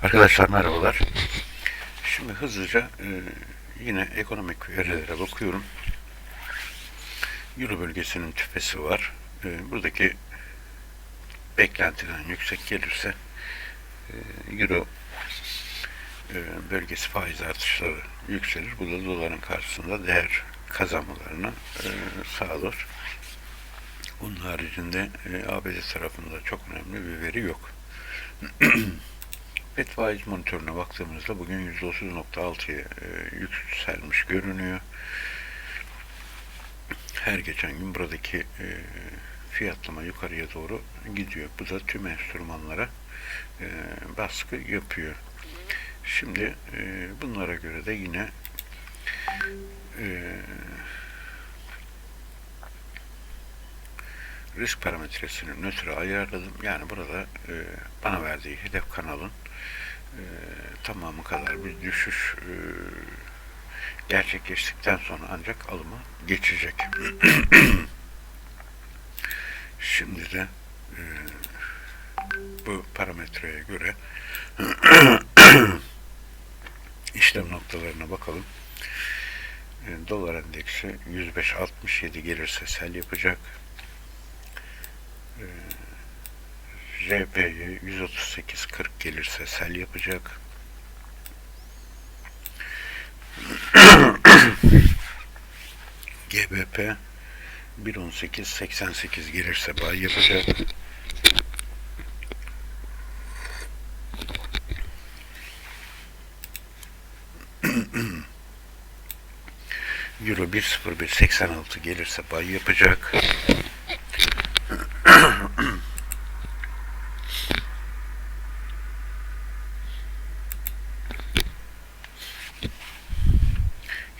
Arkadaşlar merhabalar. Şimdi hızlıca yine ekonomik verilere bakıyorum. Euro bölgesinin tüfesi var. Buradaki beklentiden yüksek gelirse Euro bölgesi faiz artışları yükselir. Bu da doların karşısında değer kazanmalarını sağlar. Bunun haricinde ABD tarafında çok önemli bir veri yok. FED faiz monitörüne baktığımızda bugün %30.6'ya yükselmiş görünüyor. Her geçen gün buradaki fiyatlama yukarıya doğru gidiyor. Bu da tüm enstrümanlara baskı yapıyor. Şimdi bunlara göre de yine risk parametresini nötre ayarladım. Yani burada bana verdiği hedef kanalın tamamı kadar bir düşüş gerçekleştikten sonra ancak alıma geçecek. Şimdi de bu parametreye göre işlem noktalarına bakalım. Dolar endeksi 105.67 gelirse sell yapacak. RP'ye 138.40 gelirse sell yapacak. GBP 1.18.88 gelirse buy yapacak. Euro 1.01.86 gelirse buy yapacak.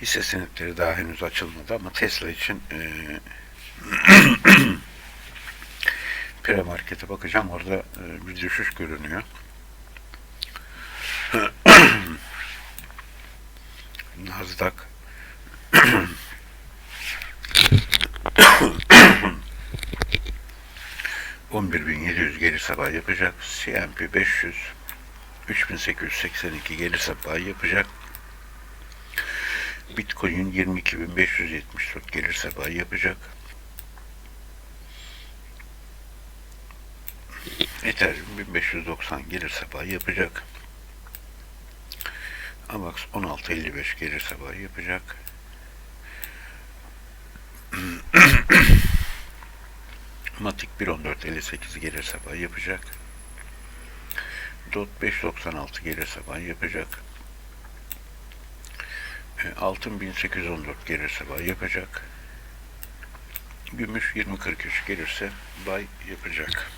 Hisse senetleri daha henüz açılmadı ama Tesla için pre-markete bakacağım. Orada bir düşüş görünüyor. Nasdaq 11.700 gelirse buy yapacak. S&P 500 3.882 gelirse buy yapacak. Bitcoin 22.574 gelirse buy yapacak. Ethereum 1590 gelirse buy yapacak. AVAX 16.55 gelirse buy yapacak. Matic 1.14.58 gelirse buy yapacak. DOT 5.96 gelirse buy yapacak. Altın 1814 gelirse buy yapacak. Gümüş 20.43 gelirse buy yapacak.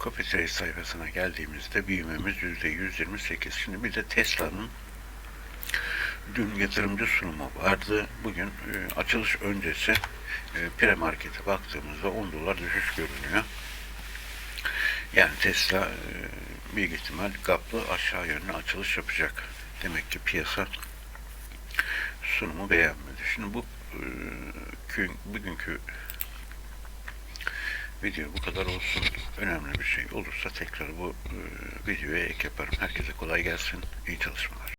CopyTrade sayfasına geldiğimizde büyümemiz %128. Şimdi bir de Tesla'nın dün yatırımcı sunumu vardı. Bugün açılış öncesi pre-markete baktığımızda 10 dolar düşüş görünüyor. Yani Tesla büyük ihtimal gaplı aşağı yönlü açılış yapacak. Demek ki piyasa sunumu beğenmedi. Şimdi bu bugünkü video bu kadar olsun. Önemli bir şey olursa tekrar bu videoya ek yaparım. Herkese kolay gelsin. İyi çalışmalar.